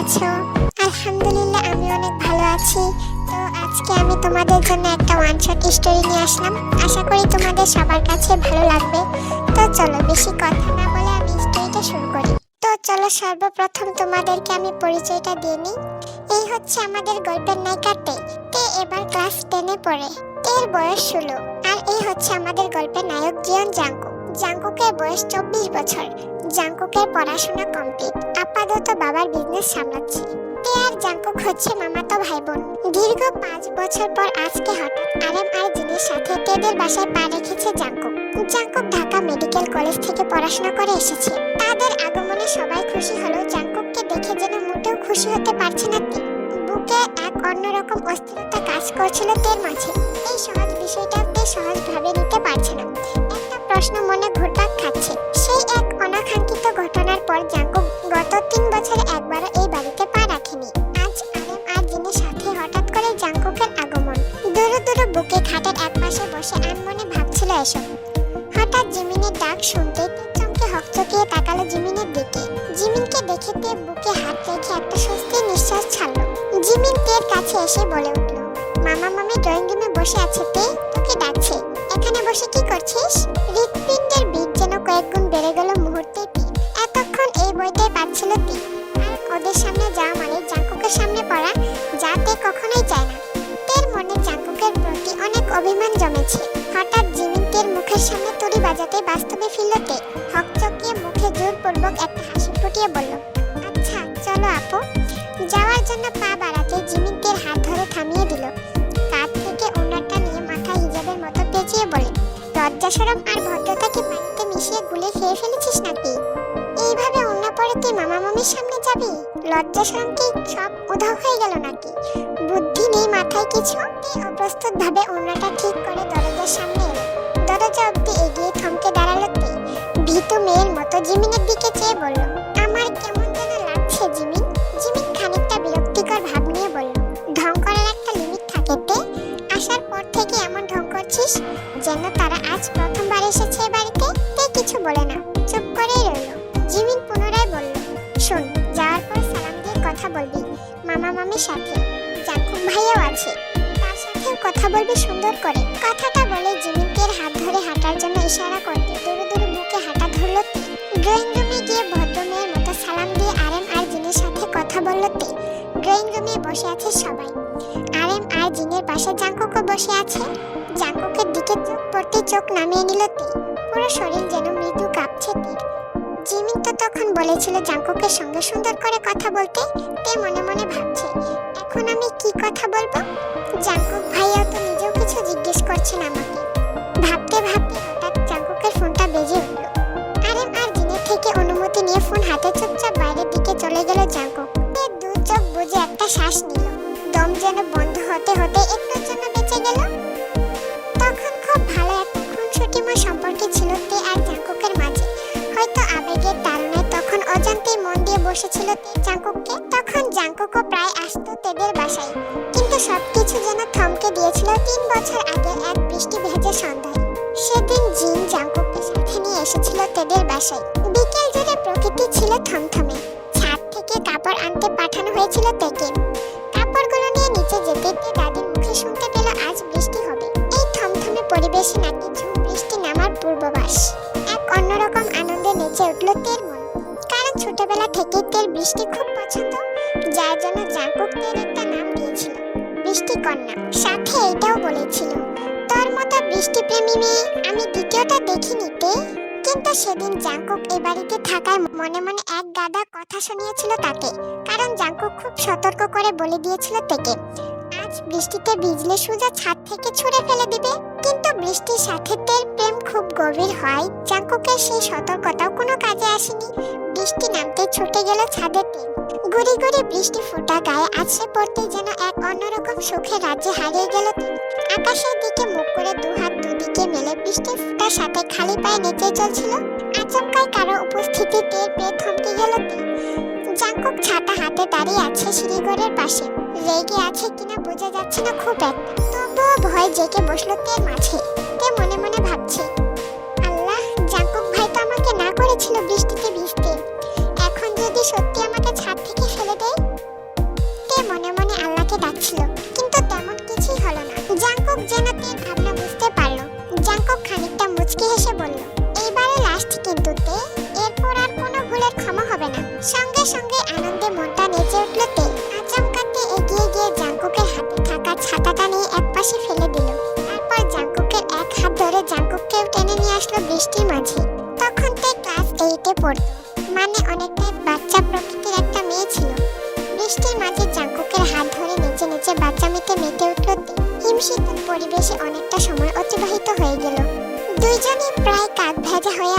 আছো? আলহামদুলিল্লাহ আমি অনেক ভালো আছি। তো আজকে আমি তোমাদের জন্য একটা ওয়ান শট স্টোরি নিয়ে আসলাম। আশা করি তোমাদের সবার কাছে ভালো লাগবে। তো চলো বেশি কথা না বলে আমি স্টোরিটা শুরু করি। তো চলো সর্বপ্রথম তোমাদেরকে আমি পরিচয়টা দিয়ে নিই। এই হচ্ছে আমাদের গল্পের নায়িকা তে। তে এবার ক্লাস 10 এ পড়ে। তের বয়স 16। আর এই হচ্ছে আমাদের গল্পের নায়ক জিয়ন জাংকুক। জাংকুকের বয়স 24 বছর। জাংকুকের পড়াশোনা কমপ্লিট, আপাতত বাবার বিজনেস সামলাচ্ছে। তে আর জাংকুক হচ্ছে মামাতো ভাই বোন। দীর্ঘ 5 বছর পর আজকে হঠাৎ আরএম আর জিনের সাথে তেদের বাসায় পা রেখেছে Jungkook. Jungkook Dhaka medical college থেকে পড়াশোনা করে এসেছে। তাদের আগমনে সবাই খুশি হলেও জাংকুককে দেখে যেন মোটেও খুশি হতে পারছে না তে। বুকে এক অন্যরকম অস্থিরতা কাজ করছিল তের মাঝে। এই সহজ বিষয়টা তে সহজভাবে নিতে পারছে না। একটা প্রশ্ন মনে ঘুরপাক খাচ্ছে। সেই এক অনাকাঙ্ক্ষিত ঘটনার পর জাংকুক গত 3 বছরে একবারও এই বাড়িতে পা রাখেনি। আজ আরএম আর জিনের সাথে হঠাৎ করে জাংকুকের আগমন। দূরে দূরে বুকে খাটের একপাশে বসে আনমনে ভাবছিল এসব। হঠাৎ জিমিনের ডাক শুনতে চমকে হকচকিয়ে তাকালো জিমিনের দিকে। জিমিনকে দেখে তে বুকে হাত রেখে একটা স্বস্তির নিঃশ্বাস ছাড়লো। জিমিন তের কাছে এসে বলে উঠল, মামা মামি ড্রয়িং রুমে বসে আছে, তে তোকে ডাকছে। এখানে বসে কি করছিস? হৃৎপিণ্ডের বিট যেন কয়েক গুণ বেড়ে গেল মুহূর্তে। এতক্ষণ এই বইটাই পাচ্ছিল তে। কারণ ওদের সামনে যাওয়া মানে জাংকুকের সামনে পড়া, যা তে কখনোই চায় না। তের মনে জাংকুকের প্রতি অনেক অভিমান জমেছে। হঠাৎ জিমিন তের মুখের সামনে তুড়ি বাজাতে বাস্তবে ফিরল তে। হকচকিয়ে মুখে জোরপূর্বক একটা হাসি ফুটিয়ে বলল, আচ্ছা চলো আপু। যাওয়ার জন্য পা বাড়াতে জিমিন তের হাত ধরে থামিয়ে দিল। কাঁধ থেকে ওড়নাটা নিয়ে মাথায় হিজাবের মতো পেঁচিয়ে বলে, লজ্জা শরম আর ভদ্রতাকে পানিতে মিশিয়ে গুলে খেয়ে ফেলেছিস নাকি? এইভাবে ওড়না পরে তুই মামা মামির সামনে যাবি? লজ্জা শরম কি সব উধাও হয়ে গেল নাকি? বুদ্ধি নেই মাথায় কিছু? অপ্রস্তুত ভাবে ওড়নাটা ঠিক করে দরজার সামনে এলো। দরজা অব্দি এগিয়ে থমকে দাঁড়ালো তে। ভীতু মেয়ের মতো জিমিনের দিকে চেয়ে বলল, আমার কেমন যেন লাগছে জিমিন। জিমিন খানিকটা বিরক্তিকর ভাব নিয়ে বলল, ঢং করার একটা লিমিট থাকে তে। আসার পর থেকে এমন ঢং করছিস যেন তারা আজ প্রথমবার এসেছে এ বাড়িতে। তে কিছু বলে না, চুপ করেই রইল। জিমিন পুনরায় বলল, শোন, যাওয়ার পর সালাম দিয়ে কথা বলবি মামা মামির সাথে। জাংকুক ভাইয়াও আছে, তার সাথেও কথা বলবি সুন্দর করে। কথাটা বলে জিমিন তের হাত ধরে হাঁটার জন্য ইশারা করতে দূরে দূরে বুকে হাঁটা ধরল তে। ড্রয়িং রুমে গিয়ে ভদ্র মেয়ের মতো সালাম দিয়ে আরএম আর জিনের সাথে কথা বলল তে। ড্রয়িং রুমে বসে আছে সবাই। আরএম আর জিনের পাশে জাংকুকও বসে আছে। জাংকুকের দিকে চোখ পড়তে চোখ নামিয়ে নিল তে। পুরো শরীর যেন মৃদু কাঁপছে তীর। জিমিন তো তখন বলেছিল জাংকুকের সঙ্গে সুন্দর করে কথা বলতে। তে মনে মনে ভাবছে, এখন আমি কি কথা বলবো? জাংকুক ভাইয়া তো নিজেও কিছু জিজ্ঞেস করছেন আমাকে। ভাবতে ভাবতে হঠাৎ জাংকুকের ফোনটা বেজে উঠল। আরএম আর জিনের থেকে অনুমতি নিয়ে ফোন হাতে চুপচাপ বাইরের দিকে চলে গেল জাংকুক। তে দু চোখ বুজে একটা শ্বাস নিল। দম যেন বন্ধ হতে হতে একটুর জন্য বেঁচে গেল। তখন খুব ভালো একটা খুনসুটিময় সম্পর্ক ছিল তে আর জাংকুকের মাঝে। হয়তো আবেগের তাড়নায় তখন অজান্তেই মন দিয়ে বসেছিল তে জাংকুককে। তখন জাংকুকও প্রায় আসতো তেদের বাসায়। কিন্তু সবকিছু যেন থমকে দিয়েছিল 3 বছর আগে এক বৃষ্টি ভেজা সন্ধ্যায়। সেদিন জিন জাংকুককে সাথে নিয়ে এসেছিল তেদের বাসায়। বিকেল জুড়ে প্রকৃতি ছিল থমথমে। ছাদ থেকে কাপড় আনতে পাঠানো হয়েছিল তেকে। কাপড়গুলো নিয়ে নিচে যেতে তে দাদির মুখে শুনতে পেল আজ বৃষ্টি হবে। এই থমথমে পরিবেশে নাকি ঝুম বৃষ্টি নামার পূর্বাভাস। এক অন্যরকম আনন্দে নেচে উঠল তের মন। কারণ ছোটবেলা থেকে তের বৃষ্টি খুব পছন্দ, যার জন্য জাংকুক তের একটা নাম দিয়েছিল, বৃষ্টি কন্যা। সাথে এটাও বলেছিল, তোর মতো বৃষ্টিপ্রেমী মেয়ে আমি দ্বিতীয়টা দেখিনি তে। কিন্তু সেদিন জাংকুক এ বাড়িতে থাকায় মনে মনে এক গাদা কথা শুনিয়েছিল তাকে। কারণ জাংকুক খুব সতর্ক করে বলে দিয়েছিল তেকে, আজ বৃষ্টিতে ভিজলে সোজা ছাদ থেকে ছুঁড়ে ফেলে দিবে। কিন্তু বৃষ্টির সাথে তের প্রেম খুব গভীর হয় জাংকুকের সেই সতর্কতাও কোনো কাজে আসেনি। বৃষ্টি নামতে ছুটে গেল ছাদে তে। গুড়ি গুড়ি বৃষ্টি ফোঁটা গায়ে আছড়ে পড়তে যেন এক অন্যরকম সুখের রাজ্যে হারিয়ে গেল তে। আকাশের দিকে মুখ করে দুহাত দুদিকে মেলে বৃষ্টির ফোঁটার সাথে খালি পায়ে নেচে চলছিল। আচমকাই কারো উপস্থিতি টের পেয়ে থমকে গেল তে। জাংকুক ছাতা হাতে দাঁড়িয়ে আছে সিঁড়িঘরের পাশে। রেগে আছে কিনা বোঝা যাচ্ছে না খুব একটা। তবুও ভয় জেগে বসলো তের মাঝে। তে মনে মনে ভাবছে, আল্লাহ, জাংকুক ভাই তো আমাকে না করেছিল বৃষ্টিতে ভিজতে। এখন যদি সত্যি আমাকে ছাদ থেকে ফেলে দেয়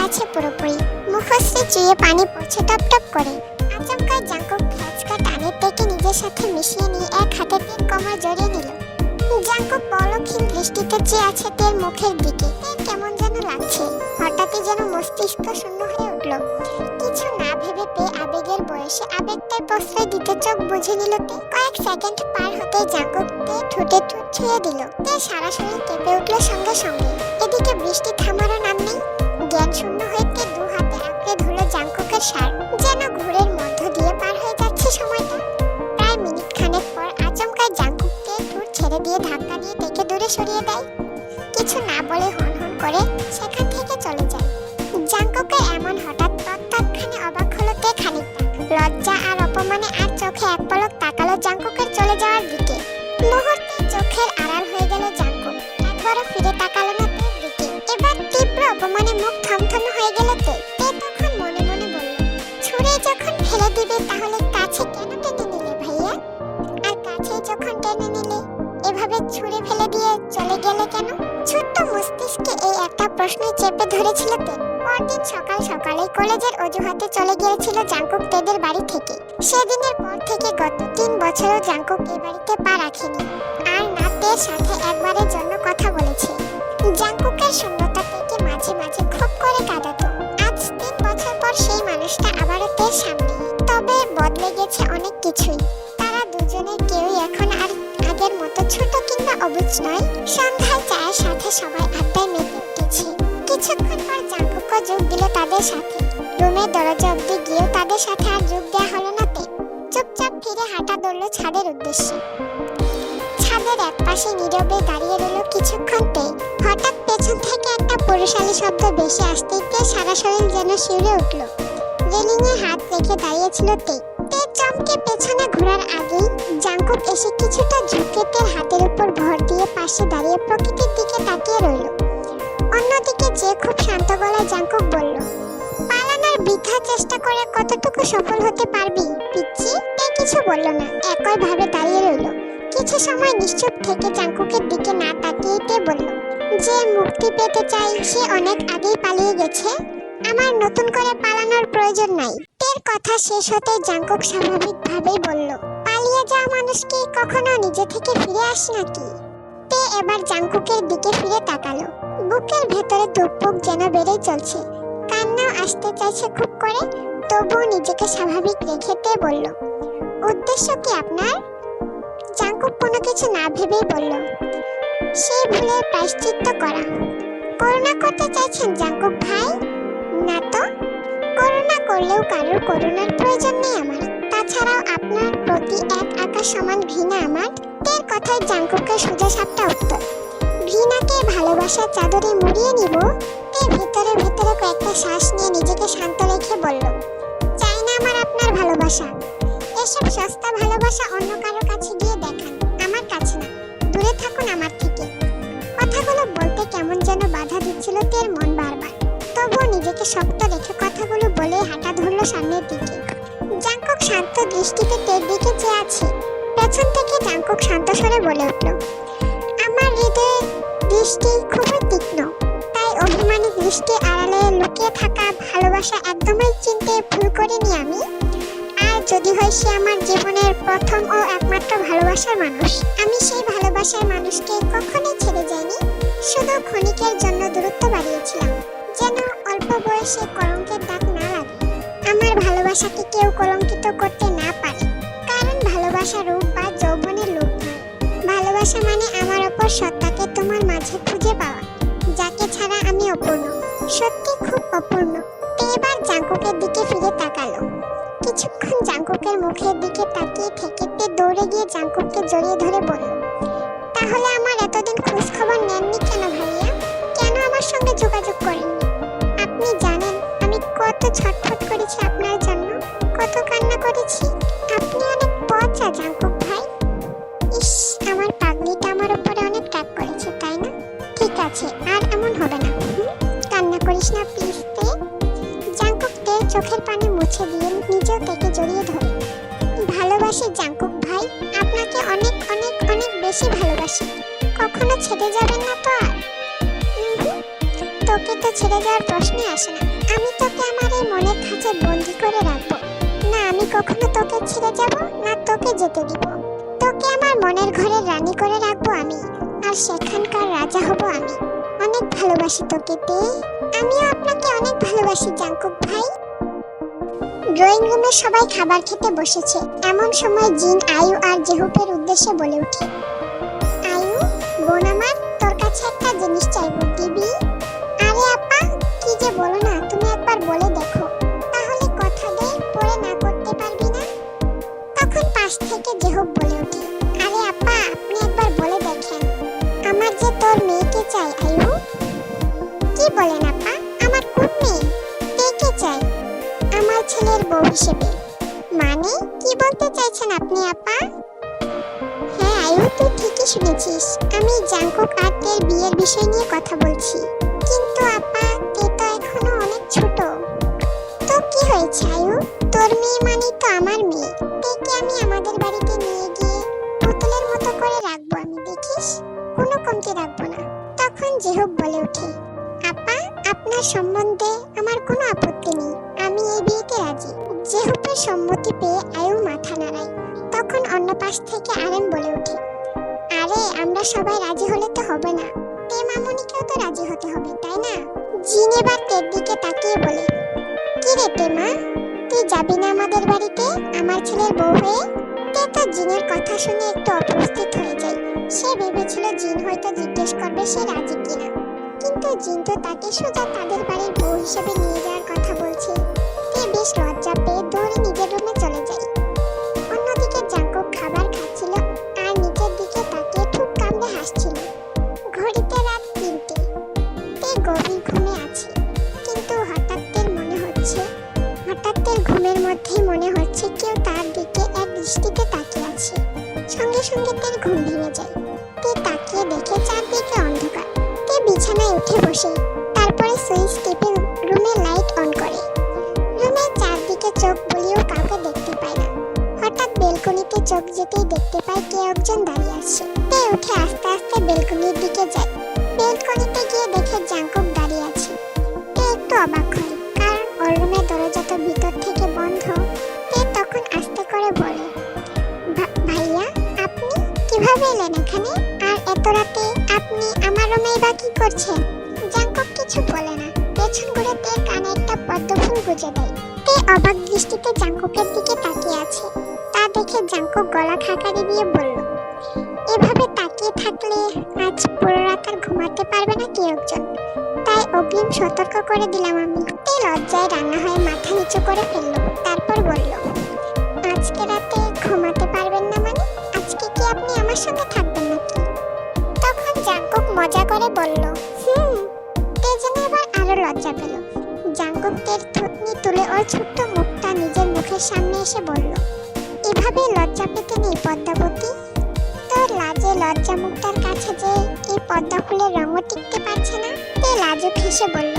গেছে পুরোপুরি। মুখশ্রী চুইয়ে পানি পড়ছে টপ টপ করে। আচমকা জাঙ্কুক ফ্যাচকা টানের থেকে নিজের সাথে মিশিয়ে নিয়ে এক হাতে তের কোমর জড়িয়ে নিল। জাঙ্কুক পলকহীন দৃষ্টিতে চেয়ে আছে তের মুখের দিকে। তের কেমন যেন লাগছে, হঠাৎই যেন মস্তিষ্ক শূন্য হয়ে উঠল। কিছু না ভেবে পেয়ে আবেগের বয়সে আবেগটায় প্রশ্রয় দিতে চোখ বুঝে নিল তে। কয়েক সেকেন্ড পার হতে জাঙ্কুক তে ঠোঁটে ঠোঁট ছুঁয়ে দিল। তে সারা শরীর কেঁপে উঠল সঙ্গে সঙ্গে। এদিকে বৃষ্টি থামারও নাম নেই। জ্ঞান শূন্য হয়ে তে দু হাতে আঁকড়ে ধরল জাঙ্কুকের শার্ট। যেন ঘুরের মধ্য দিয়ে পার হয়ে যাচ্ছে সময়টা। প্রায় মিনিট খানেক পর আচমকায় জাঙ্কুক তে ঠোঁট ছেড়ে দিয়ে ধাক্কা দিয়ে তেকে দূরে সরিয়ে দেয়। কিছু না বলে হন হন করে সেখান থেকে চলে যায়। জাঙ্কুকের এমন হঠাৎ তৎক্ষণে অবাক হলো তে খানিকটা। লজ্জা আর অপমানে আর চোখে এক পলক তাকালো জাঙ্কুকের চলে যাওয়ার দিকে। মুহূর্তে চোখের আড়াল হয়ে গেল জাঙ্কুক। একবারও ফিরে তাকালো না তের দিকে। এবার তীব্র অপমানে মুখ থমথমে হয়ে গেল তে। তে তখন মনে মনে বলল, ছুঁড়ে যখন ফেলে দিবে তাহলে কাছে কেন টেনে নিলে ভাইয়া? আর কাছে যখন টেনে নিলে এভাবে ছুঁড়ে ফেলে দিয়ে চলে গেলে কেন? ছোট্ট মস্তিষ্কে এই একটা প্রশ্ন চেপে ধরেছিল তে। পরদিন সকাল সকালে কলেজের অজুহাতে চলে গিয়েছিল জাঙ্কুক তেদের বাড়ি থেকে। সেদিনের পর থেকে গত 3 বছরও জাঙ্কুক এই বাড়িতে পা রাখেনি। আর না তের সাথে একবারের জন্য কথা বলেছে। জাঙ্কুকের শূন্যতা থেকে মাঝে মাঝে খুব করে কাঁদাতো। আজ 3 বছর পর সেই মানুষটা আবারও তের সামনে। তবে বদলে গেছে অনেক কিছুই। তারা দুজনের কেউই এখন আর আগের মতো ছোট কিংবা অবুঝ নয়। সন্ধ্যায় চায়ের সাথে সবাই আড্ডায় মেতে উঠেছে। কিছুক্ষণ পর জাঙ্কুকও যোগ দিল তাদের সাথে। রুমের দরজা অব্দি গিয়েও তাদের সাথে আর যোগ দেওয়া হলো না তে। চুপচাপ ফিরে হাঁটা ধরল ছাদের উদ্দেশ্যে। ছাদের এক পাশে নীরবে দাঁড়িয়ে রইল কিছুক্ষণ তে। হঠাৎ পেছন থেকে একটা পুরুষালী শব্দ ভেসে আসতেই তে সারা শরীর যেন শিউরে উঠল। রেলিংয়ে হাত রেখে দাঁড়িয়েছিল তে। তে চমকে পেছনে ঘোরার আগেই জাঙ্কুক এসে কিছুটা ঝুঁকে তের হাতের উপর ভর দিয়ে পাশে দাঁড়িয়ে প্রকৃতির দিকে তাকিয়ে রইল। অন্যদিকে যে খুব শান্ত গলায় জাঙ্কুক বলল, পালানোর বৃথা চেষ্টা করে কতটুকু সফল হতে পারবি পিচ্চি? তে কিছু বলল না, একই ভাবে দাঁড়িয়ে রইল। কিছু সময় নিশ্চুপ থেকে জাঙ্কুকের দিকে না তাকিয়ে তে বলল, যে মুক্তি পেতে চাই সে অনেক আগেই পালিয়ে গেছে। আমার নতুন করে পালানোর প্রয়োজন নাই। তের কথা শেষ হতে জাঙ্কুক স্বাভাবিকভাবেই বলল, পালিয়ে যাওয়া মানুষ কি কখনো নিজে থেকে ফিরে আসে নাকি? তে এবার জাঙ্কুকের দিকে ফিরে তাকালো। বুকের ভেতরে ধুকপুক যেন বেড়েই চলছে। কান্নাও আসতে চাইছে খুব করে। তবুও নিজেকে স্বাভাবিক রেখে তে বলল, উদ্দেশ্য কি আপনার? জাঙ্কুক কোনো কিছু না ভেবেই বলল, সেই ভুলের প্রায়শ্চিত্ত করা। করুণা করতে চাইছেন জাঙ্কুক ভাই? না তো, করুণা করলেও কারোর করুণার প্রয়োজন নেই আমার। তাছাড়াও আপনার প্রতি এক আকাশ সমান ঘৃণা আমার। তের কথায় জাঙ্কুকের সোজা সাপটা উত্তর। ঘৃণাকে ভালোবাসার চাদরে মুড়িয়ে নিব? তে ভেতরে ভেতরে কয়েকটা শ্বাস নিয়ে নিজেকে শান্ত রেখে বলল, চাই না আমার আপনার ভালোবাসা। এসব সস্তা ভালোবাসা অন্য কারোর কাছে গিয়ে দেখান, আমার কাছে না। দূরে থাকুন আমার থেকে। কথাগুলো বলতে কেমন যেন বাধা দিচ্ছিল তের মন বারবার। তবুও নিজেকে শক্ত রেখে কথাগুলো বলে হাঁটা ধরল সামনের দিকে। জাঙ্কুক শান্ত দৃষ্টিতে তের দিকে চেয়ে আছে। পেছন থেকে জাঙ্কুক শান্ত স্বরে বলে উঠল, আমার হৃদয়ের দৃষ্টি খুবই তীক্ষ্ণ। তাই অভিমানী দৃষ্টি আড়ালে লুকিয়ে থাকা ভালোবাসা একদমই চিনতে ভুল করিনি আমি। আর যদি হয় সে আমার জীবনের প্রথম ও একমাত্র ভালোবাসার মানুষ, আমি সেই ভালোবাসার মানুষকে কখনোই ছেড়ে যাইনি। শুধু ক্ষণিকের জন্য দূরত্ব বাড়িয়েছিলাম, যেন অল্প বয়সে কলঙ্কের দাগ না লাগে। আমার ভালোবাসাকে কেউ কলঙ্কিত করতে না পারে। কারণ ভালোবাসা রূপ বা যৌবনের লোভ নয়। ভালোবাসা মানে আমার অপর সত্তাকে তোমার মাঝে খুঁজে পাওয়া, যাকে ছাড়া আমি অপূর্ণ, সত্যি খুব অপূর্ণ। এবার জাঙ্কুকের দিকে ফিরে তাকালো। কিছুক্ষণ জাঙ্কুকের মুখের দিকে তাকিয়ে থেকে তে দৌড়ে গিয়ে জাঙ্কুককে জড়িয়ে ধরে বলল, তাহলে আমার এতদিন খোঁজ খবর নেননি কেন ভাইয়া? কেন আমার সঙ্গে যোগাযোগ করেননি? আপনি জানেন আমি কত ছটফট করেছি আপনার জন্য, কত কান্না করেছি। আপনি অনেক পচা জাঙ্কুক ভাই। ইস, আমার পাগলিটা আমার উপরে অনেক রাগ করেছে, তাই না? ঠিক আছে, আর এমন হবে না। কান্না করিস না প্লিজ তে। জাঙ্কুক তের চোখের পানি মুছে দিয়ে নিজেও তেকে জড়িয়ে ধরে। ভালোবাসি জাঙ্কুক ভাই, আপনাকে অনেক অনেক অনেক বেশি ভালোবাসি। কখনো ছেড়ে যাবেন না তো আর? তোকে তো ছেড়ে যাওয়ার প্রশ্নই আসে না। আমি তোকে আমার এই মনের খাঁচায় বন্দি করে রাখবো না, আমি কখনো তোকে ছেড়ে যাব না, তোকে যেতে দিব। তোকে আমার মনের ঘরের রানী করে রাখবো আমি, আর সেখানকার রাজা হব আমি। অনেক ভালোবাসি তোকে তে। আমিও আপনাকে অনেক ভালোবাসি জাঙ্কুক ভাই। ড্রয়িং রুমে সবাই খাবার খেতে বসেছে। এমন সময় জিন আয়ু আর জেহুপের উদ্দেশ্যে বলে ওঠে, আয়ু বোন আমার, তোর কাছে একটা জিনিস চাইবো, দিবি? আরে আপা, কি যে বলো না, তুমি একবার বলে দেখো, তাহলে কথা দে, পরে না করতে পারবি না। তখন পাশ থেকে জেহুপ বলে ওঠে, আরে আপা, আপনি একবার বলে দেখেন, আমার যে তোর মেয়েকে চাই আয়ু। কি বলেন আপা, আমার কোন মেয়ে? কে চাই? আমার ছেলের বউ হিসেবে। মানে কি বলতে চাইছেন আপনি আপা? হ্যাঁ আয়ু, তুই ঠিকই শুনেছিস, আমি জাঙ্কুক আর তের বিয়ের বিষয় নিয়ে কথা বলছি। কিন্তু আপা, তে তো এখনো অনেক ছোট। তো কি হয়েছে আয়ু, তোর মেয়ে মানে তো আমার মেয়ে। তেকে আমি আমাদের বাড়িতে নিয়ে গিয়ে পুতুলের মতো করে রাখবো আমি, দেখিস, কোনো কমতি রাখবো না। তখন জেহুপ বলে ওঠে, আপা, আপনার সম্বন্ধে আমার কোনো আপত্তি নেই, আমি এই বিয়েতে রাজি। জেহুপের সম্মতি পেয়ে আয়ু মাথা নাড়ায়। তখন অন্য পাশ থেকে আরেম বলে ওঠে, আরে আমরা সবাই রাজি হলে তো হবে না, তে মামুনিকেও তো রাজি হতে হবে, তাই না? জিন এবার তের দিকে তাকিয়ে বলে, কি রে তে মা, তুই যাবি না আমাদের বাড়িতে আমার ছেলের বউ হয়ে? তে তো জিনের কথা শুনে একটু অপ্রস্তুত হয়ে যায়। সে ভেবেছিল জিন হয়তো জিজ্ঞেস করবে সে রাজি কিনা, কিন্তু জিন তো তাকে সোজা তাদের বাড়ির বউ হিসেবে নিয়ে যাওয়ার কথা বলছে। তে বেশ লজ্জা পেয়ে দৌড়ে নিজের রুমে চলে যায়। অন্যদিকে জাঙ্কুক খাবার খাচ্ছিল আর নিচের দিকে তাকিয়ে ঠোঁট কামড়ে হাসছিল। ঘড়িতে রাত 3টে। তে গভীর ঘুমে আছে, কিন্তু হঠাৎ তের ঘুমের মধ্যেই মনে হচ্ছে কেউ তার দিকে এক দৃষ্টিতে তাকিয়ে আছে। সঙ্গে সঙ্গে তের ঘুম ভেঙে যায়। তে তাকিয়ে দেখে চারদিকে অন্ধকার। তে বিছানায় উঠে বসে, তারপরে সুইচ টিপে রুমের লাইট অন করে। রুমের চারদিকে চোখ বুলিয়েও কাউকে দেখতে পায় না। হঠাৎ বেলকনিতে চোখ যেতেই দেখতে পায় কেউ একজন দাঁড়িয়ে আছে। তে উঠে আস্তে আস্তে বেলকনির দিকে যায়। বেলকনিতে গিয়ে দেখে জাঙ্কুক দাঁড়িয়ে আছে। তে একটু অবাক হয়, কারণ ওর রুমের দরজা তো ভিতর থেকে বন্ধ। তে তখন আস্তে করে বলে, ভাইয়া, আপনি কিভাবে এলেন এখানে? আর এত রাতে আপনি আমার রুমে বা কি করছেন? জাঙ্কুক কিছু বলে না, পেছন ঘুরে তে কানে একটা পদ্মফুল গুজে দেয়। তে অবাক দৃষ্টিতে জাঙ্কুকের দিকে তাকিয়ে আছে। তা দেখে জাঙ্কুক গলা খাকারি দিয়ে বলল, এভাবে তাকিয়ে থাকলে আজ পুরো রাত আর ঘুমাতে পারবে না কেউ একজন, তাই অগ্রিম সতর্ক করে দিলাম আমি। তে লজ্জায় রান্না হয়ে মাথা নিচু করে ফেললো। তারপর বলল, আজকে রাতে ঘুমাতে পারবেন না মানে? আজকে কি আপনি আমার সঙ্গে থাকবেন নাকি? তখন জাঙ্কুক মজা করে বলল, তে যেন এবার আরো লজ্জা পেল। জাঙ্কুক তের থুতনি তুলে ওর ছোট্ট মুখটা নিজের মুখের সামনে এসে বলল, এভাবে লজ্জা পেতে নেই পদ্মাবতী। তোর লাজে লজ্জা মুখটার কাছে যে এই পদ্মা ফুলের রঙও টিকতে পারছে না। তে লাজুক হেসে বলল,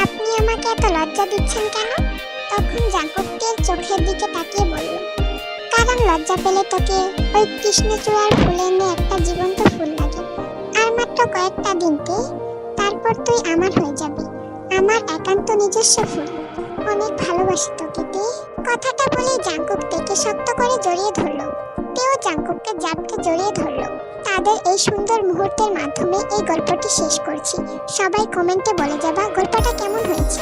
আপনি আমাকে এত লজ্জা দিচ্ছেন কেন? তখন জাঙ্কুক তের চোখের দিকে তাকিয়ে বলল, কারণ লজ্জা পেলে তোকে ওই কৃষ্ণচূড়ার ফুলে এনে একটা জীবন্ত ফুল লাগে। আর মাত্র কয়েকটা দিনতে তারপর তুই আমার হয়ে যাবি, আমার একান্ত নিজস্ব ফুল। অনেক ভালোবাসি তোকে তে। কথাটা বলে জাঙ্কুক তেকে শক্ত করে জড়িয়ে ধরলো। তেও জাঙ্কুককে জাপটে জড়িয়ে ধরলো। তাদের এই সুন্দর মুহূর্তের মাধ্যমে এই গল্পটি শেষ করছি। সবাই কমেন্টে বলে যাবা গল্পটা কেমন হয়েছে।